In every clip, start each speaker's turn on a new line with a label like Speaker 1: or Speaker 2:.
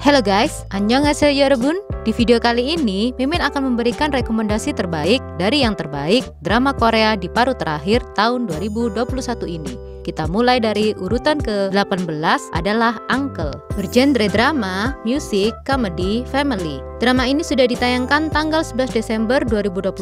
Speaker 1: Hello guys, annyeonghaseyo 여러분. Di video kali ini, Mimin akan memberikan rekomendasi terbaik dari yang terbaik drama Korea di paruh terakhir tahun 2021 ini. Kita mulai dari urutan ke-18 adalah Uncle. Bergenre drama, musik, komedi, family. Drama ini sudah ditayangkan tanggal 11 Desember 2021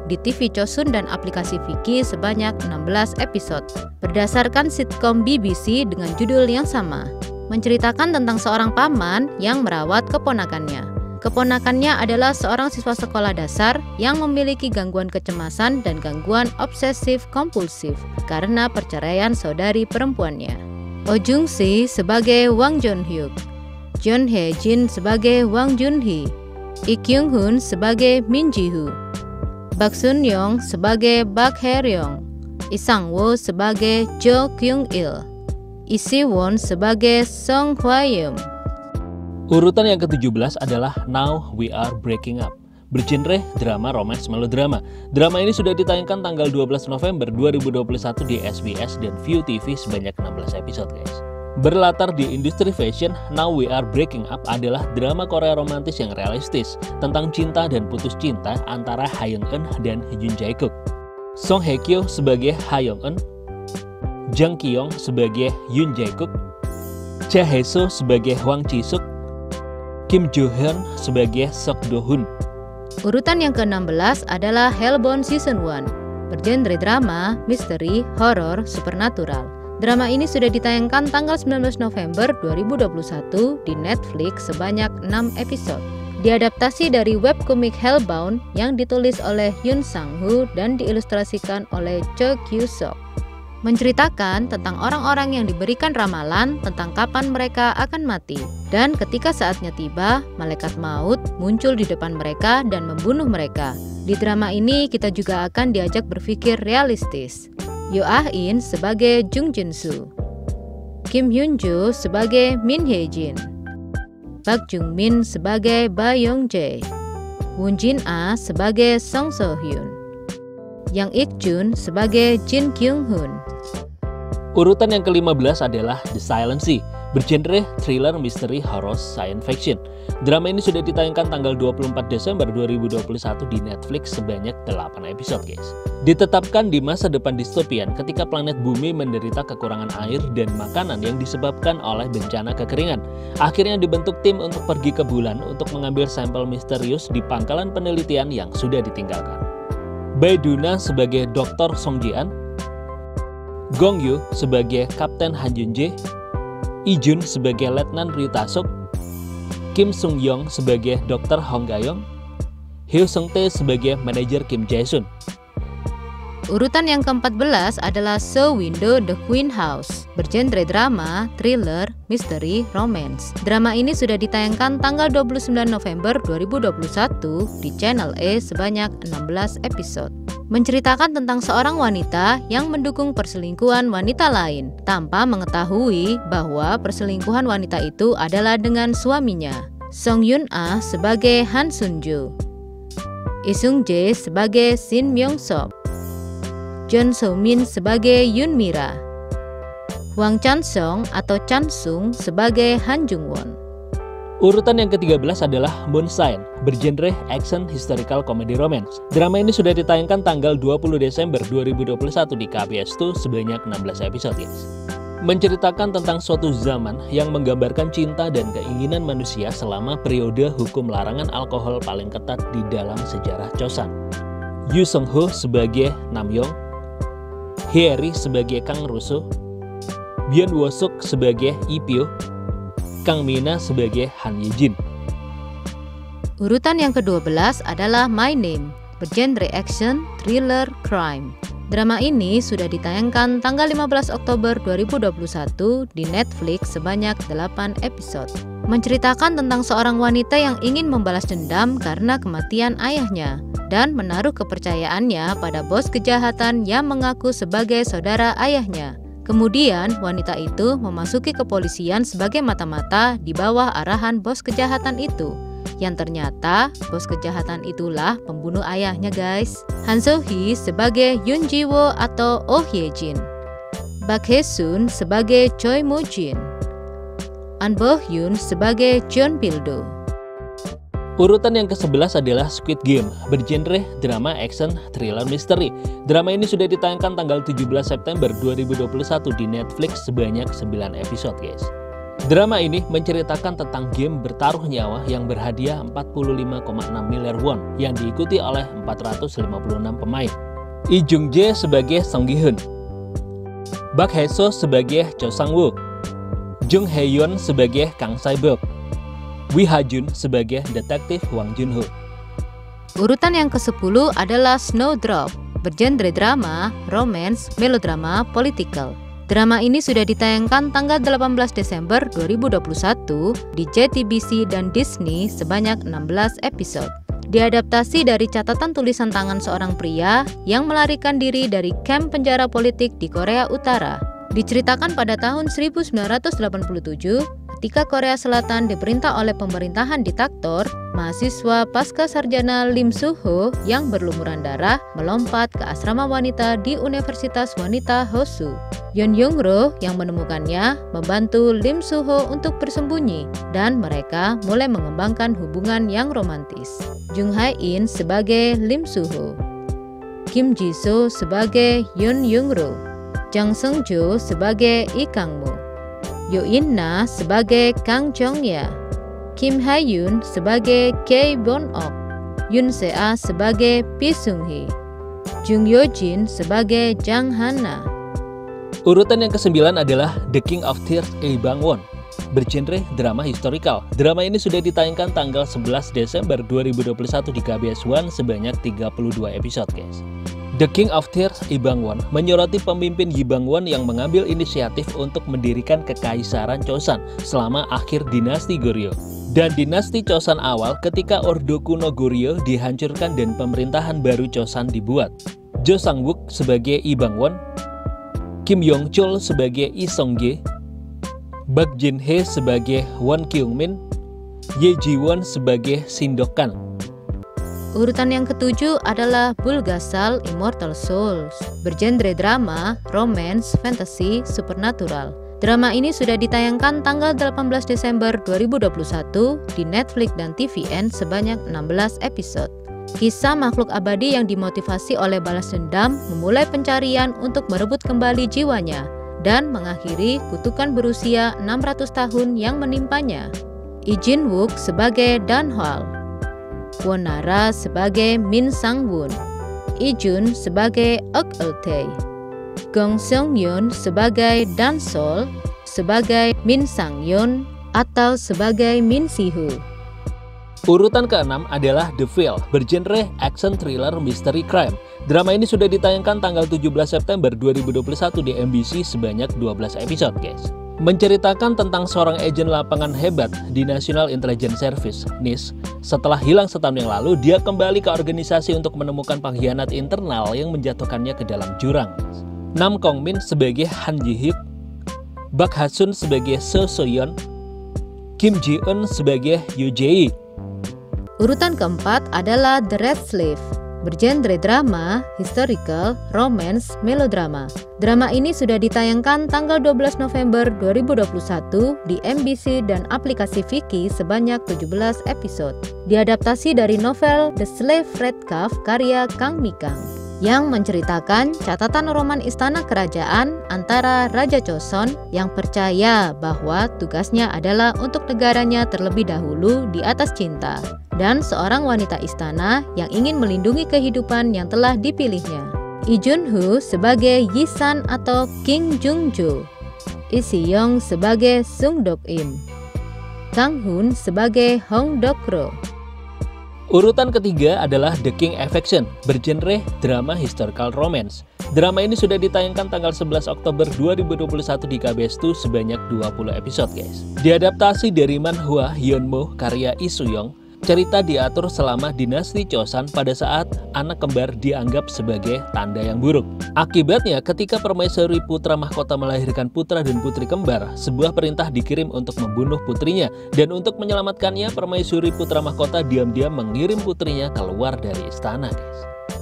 Speaker 1: di TV Chosun dan aplikasi Viki sebanyak 16 episode. Berdasarkan sitkom BBC dengan judul yang sama. Menceritakan tentang seorang paman yang merawat keponakannya. Keponakannya adalah seorang siswa sekolah dasar yang memiliki gangguan kecemasan dan gangguan obsesif kompulsif karena perceraian saudari perempuannya. Oh Jung-si sebagai Wang Jun-hyuk, Jeon Hae-jin sebagai Wang Jun-hee, Lee Kyung-hun sebagai Min Ji-hoo, Bak Sun-young sebagai Bak Hae-ryong, Lee Sang-woo sebagai Jo Kyung-il, Lee Si-won sebagai Song Hwa-yeom.
Speaker 2: Urutan yang ke-17 adalah Now We Are Breaking Up. Bergenre drama romance melodrama. Drama ini sudah ditayangkan tanggal 12 November 2021 di SBS dan View TV sebanyak 16 episode guys. Berlatar di industri fashion, Now We Are Breaking Up adalah drama Korea romantis yang realistis tentang cinta dan putus cinta antara Ha Young-eun dan Yoon Jae-kook. Song Hye-kyo sebagai Ha Young-eun, Jang Ki-yong sebagai Yoon Jae-kook, Cha Hae-soo sebagai Hwang Ji-suk, Kim Jo-hyun sebagai Sok Do-hun.
Speaker 1: Urutan yang ke-16 adalah Hellbound Season 1. Bergenre drama, misteri, horor, supernatural. Drama ini sudah ditayangkan tanggal 19 November 2021 di Netflix sebanyak 6 episode. Diadaptasi dari webkomik Hellbound yang ditulis oleh Yoon Sang-woo dan diilustrasikan oleh Cho Kyu-sok. Menceritakan tentang orang-orang yang diberikan ramalan tentang kapan mereka akan mati. Dan ketika saatnya tiba, malaikat maut muncul di depan mereka dan membunuh mereka. Di drama ini kita juga akan diajak berpikir realistis. Yoo Ah-in sebagai Jung Jin-soo, Kim Hyun-joo sebagai Min Hye-jin, Bak Jung-min sebagai Ba Young-jae, Woon Jin-ah sebagai Song So-hyun, Yang Ik-jun sebagai Jin Kyung-hun.
Speaker 2: Urutan yang ke-15 adalah The Silent Sea, bergenre thriller, misteri, horror, science fiction. Drama ini sudah ditayangkan tanggal 24 Desember 2021 di Netflix sebanyak 8 episode guys. Ditetapkan di masa depan distopian ketika planet bumi menderita kekurangan air dan makanan yang disebabkan oleh bencana kekeringan. Akhirnya dibentuk tim untuk pergi ke bulan untuk mengambil sampel misterius di pangkalan penelitian yang sudah ditinggalkan. Bae Duna sebagai Dr. Song Ji-an, Gong Yoo sebagai Kapten Han Jun-jae, Lee Jun sebagai Letnan Ryu Ta-suk, Kim Sung-yong sebagai Dr. Hong Ga-yong, Hyo Seung-tae sebagai manajer Kim Jae-sun.
Speaker 1: Urutan yang ke-14 adalah So Window The Queen House. Bergenre drama, thriller, misteri, romance. Drama ini sudah ditayangkan tanggal 29 November 2021 di Channel E sebanyak 16 episode. Menceritakan tentang seorang wanita yang mendukung perselingkuhan wanita lain tanpa mengetahui bahwa perselingkuhan wanita itu adalah dengan suaminya. Song Yoon-ah sebagai Han Sun-joo, Lee Seung-jae sebagai Shin Myung-sop, Jeon So-min sebagai Yoon Mira, Hwang Chan-sung atau Chan-sung sebagai Han Jung-won.
Speaker 2: Urutan yang ke-13 adalah Moonshine, bergenre action, historical, comedy, romance. Drama ini sudah ditayangkan tanggal 20 Desember 2021 di KBS 2 sebanyak 16 episode guys. Menceritakan tentang suatu zaman yang menggambarkan cinta dan keinginan manusia selama periode hukum larangan alkohol paling ketat di dalam sejarah Chosun. Yoo Seung-ho sebagai Nam Yong, Hye-ri sebagai Kang Russo, Byun Wo-suk sebagai Lee Pyo, Kang Mina sebagai Han Ye-jin.
Speaker 1: Urutan yang ke-12 adalah My Name, bergenre action, thriller, crime. Drama ini sudah ditayangkan tanggal 15 Oktober 2021 di Netflix sebanyak 8 episode. Menceritakan tentang seorang wanita yang ingin membalas dendam karena kematian ayahnya dan menaruh kepercayaannya pada bos kejahatan yang mengaku sebagai saudara ayahnya. Kemudian wanita itu memasuki kepolisian sebagai mata-mata di bawah arahan bos kejahatan itu. Yang ternyata bos kejahatan itulah pembunuh ayahnya guys. Han So-hee sebagai Yoon Ji-woo atau Oh Hye-jin, Bak Hae-sun sebagai Choi Mo-jin, An Bo Hyun sebagai Jeon Pil-do.
Speaker 2: Urutan yang ke-11 adalah Squid Game, bergenre drama action thriller misteri. Drama ini sudah ditayangkan tanggal 17 September 2021 di Netflix sebanyak 9 episode, guys. Drama ini menceritakan tentang game bertaruh nyawa yang berhadiah 45,6 miliar won yang diikuti oleh 456 pemain. Lee Jung Jae sebagai Song Gi Hun, Bak Hae So sebagai Cho Sang Woo, Jung Hae Yeon sebagai Kang Sae Bok, Wi Ha Jun sebagai detektif Wang Jun Ho.
Speaker 1: Urutan yang ke-10 adalah Snowdrop, bergenre drama, romance, melodrama, political. Drama ini sudah ditayangkan tanggal 18 Desember 2021 di JTBC dan Disney sebanyak 16 episode. Diadaptasi dari catatan tulisan tangan seorang pria yang melarikan diri dari kamp penjara politik di Korea Utara. Diceritakan pada tahun 1987, ketika Korea Selatan diperintah oleh pemerintahan diktator, mahasiswa pasca sarjana Lim Soo-ho yang berlumuran darah melompat ke asrama wanita di Universitas Wanita Hosu. Yeon Young-ro yang menemukannya membantu Lim Soo-ho untuk bersembunyi dan mereka mulai mengembangkan hubungan yang romantis. Jung Hae-in sebagai Lim Soo-ho, Kim Ji-soo sebagai Yeon Young-ro, Jang Seung-jo sebagai Lee Kang-mo, Yoo In-na sebagai Kang Jong-ya, Kim Ha-yoon sebagai Kye Bon-ok, Yoon Se-a sebagai Pi Sung-hee, Jung Yo-jin sebagai Jang Han-na.
Speaker 2: Urutan yang ke-9 adalah The King of Tears Lee Bang-won, bergenre drama historical. Drama ini sudah ditayangkan tanggal 11 Desember 2021 di KBS One sebanyak 32 episode, guys. The King of Tears Lee Bang-won menyoroti pemimpin Lee Bang-won yang mengambil inisiatif untuk mendirikan kekaisaran Chosun selama akhir dinasti Goryeo dan dinasti Chosun awal ketika Ordo kuno Goryeo dihancurkan dan pemerintahan baru Chosun dibuat. Jo Sang-wook sebagai Lee Bang-won, Kim Yong-chul sebagai Lee Song-ge, Bak Jin-hye sebagai Won Kyung-min, Ye Ji-won sebagai Shin Dok-kan.
Speaker 1: Urutan yang ke-7 adalah Bulgasal Immortal Souls, bergenre drama, romance, fantasy, supernatural. Drama ini sudah ditayangkan tanggal 18 Desember 2021 di Netflix dan TVN sebanyak 16 episode. Kisah makhluk abadi yang dimotivasi oleh balas dendam memulai pencarian untuk merebut kembali jiwanya dan mengakhiri kutukan berusia 600 tahun yang menimpanya. Lee Jin-wook sebagai Dan Hwal, Kwon Nara sebagai Min Sang-woon, Lee Jun sebagai Ok Eul-tae, Gong Seung-yeon sebagai Dan Sol, sebagai Min Sang-yeon atau sebagai Min Si-ho.
Speaker 2: Urutan ke-6 adalah The Veil, bergenre action thriller mystery crime. Drama ini sudah ditayangkan tanggal 17 September 2021 di MBC sebanyak 12 episode, guys. Menceritakan tentang seorang agen lapangan hebat di National Intelligence Service, NIS. Setelah hilang setahun yang lalu, dia kembali ke organisasi untuk menemukan pengkhianat internal yang menjatuhkannya ke dalam jurang. Nam Kong-min sebagai Han Ji-hyuk, Bak Ha-sun sebagai Seo So-yeon, Kim Ji-eun sebagai Yoo Jae-hee.
Speaker 1: Urutan keempat adalah The Red Slave, bergenre drama, historical, romance, melodrama. Drama ini sudah ditayangkan tanggal 12 November 2021 di MBC dan aplikasi Viki sebanyak 17 episode. Diadaptasi dari novel The Slave Red Calf karya Kang Mi-kang yang menceritakan catatan roman istana kerajaan antara Raja Chosun yang percaya bahwa tugasnya adalah untuk negaranya terlebih dahulu di atas cinta, dan seorang wanita istana yang ingin melindungi kehidupan yang telah dipilihnya. Lee Jun-ho sebagai Yi-san atau King Jung-jo, Lee Si-young sebagai Sung Dok-im, Kang Hun sebagai Hong Dok-ro.
Speaker 2: Urutan ketiga adalah The King Affection, bergenre drama historical romance. Drama ini sudah ditayangkan tanggal 11 Oktober 2021 di KBS 2 sebanyak 20 episode, guys. Diadaptasi dari manhwa Hyunmo karya Lee Soo-young. Cerita diatur selama dinasti Chosun pada saat anak kembar dianggap sebagai tanda yang buruk. Akibatnya, ketika permaisuri putra mahkota melahirkan putra dan putri kembar, sebuah perintah dikirim untuk membunuh putrinya. Dan untuk menyelamatkannya, permaisuri putra mahkota diam-diam mengirim putrinya keluar dari istana, guys.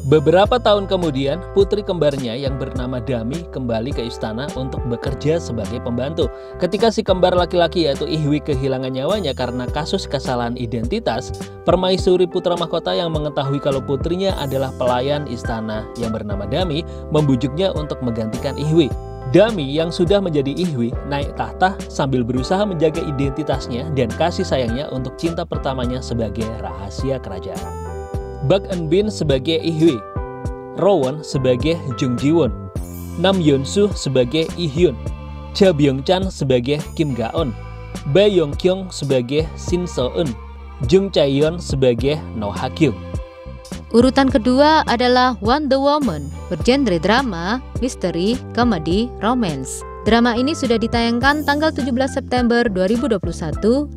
Speaker 2: Beberapa tahun kemudian, putri kembarnya yang bernama Dami kembali ke istana untuk bekerja sebagai pembantu. Ketika si kembar laki-laki yaitu Ihwi kehilangan nyawanya karena kasus kesalahan identitas, permaisuri putra mahkota yang mengetahui kalau putrinya adalah pelayan istana yang bernama Dami membujuknya untuk menggantikan Ihwi. Dami yang sudah menjadi Ihwi naik tahta sambil berusaha menjaga identitasnya dan kasih sayangnya untuk cinta pertamanya sebagai rahasia kerajaan. Bak Eun-bin sebagai Ihwi, Rowan sebagai Jung Ji-won, Nam Yeon-soo sebagai Ih-hyun, Cha Byung-chan sebagai Kim Ga-eun, Bae Yong-kyung sebagai Shin So-eun, Jung Chae-yeon sebagai No Ha-kyung.
Speaker 1: Urutan kedua adalah Wonder Woman, bergenre drama, misteri, komedi, romance. Drama ini sudah ditayangkan tanggal 17 September 2021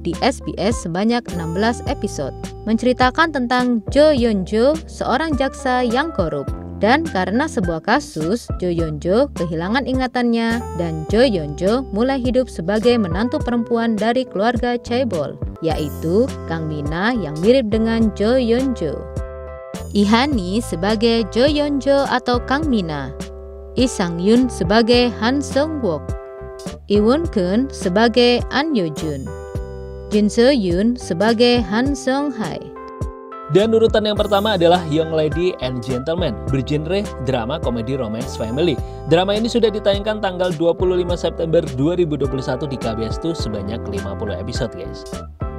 Speaker 1: di SBS sebanyak 16 episode. Menceritakan tentang Jo Yeon-jo, seorang jaksa yang korup. Dan karena sebuah kasus, Jo Yeon-jo kehilangan ingatannya dan Jo Yeon-jo mulai hidup sebagai menantu perempuan dari keluarga chaebol, yaitu Kang Mina yang mirip dengan Jo Yeon-jo. Lee Han-hee sebagai Jo Yeon-jo atau Kang Mina, Lee Sang-yoon sebagai Han Seung-wook, Lee Won-keun sebagai An Yo-jun, Jin So-yoon sebagai Han Seung-hae.
Speaker 2: Dan urutan yang pertama adalah Young Lady and Gentleman, bergenre drama komedi romance family. Drama ini sudah ditayangkan tanggal 25 September 2021 di KBS tuh sebanyak 50 episode guys.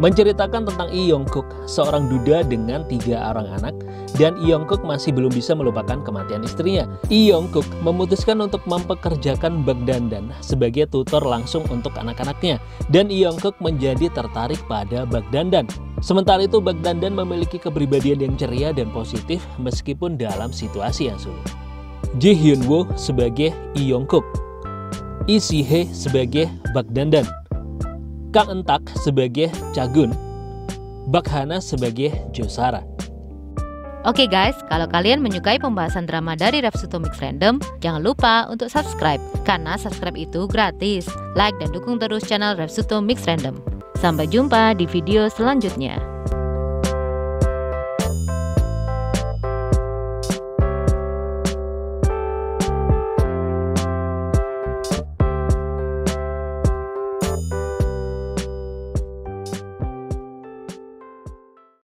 Speaker 2: Menceritakan tentang Lee Yong-kook, seorang duda dengan 3 orang anak, dan Lee Yong-kook masih belum bisa melupakan kematian istrinya. Lee Yong-kook memutuskan untuk mempekerjakan Bak Dandan sebagai tutor langsung untuk anak-anaknya, dan Lee Yong-kook menjadi tertarik pada Bak Dandan. Sementara itu Bak Dandan memiliki kepribadian yang ceria dan positif meskipun dalam situasi yang sulit. Ji Hyun-woo sebagai Lee Yong-kook, Lee Si-hye sebagai Bak Dandan, Kang Eun-tak sebagai Cha-gun, Bak Ha-na sebagai Jo Sara.
Speaker 1: Oke guys, kalau kalian menyukai pembahasan drama dari Revsuto Mix Random, jangan lupa untuk subscribe, karena subscribe itu gratis. Like dan dukung terus channel Revsuto Mix Random. Sampai jumpa di video selanjutnya.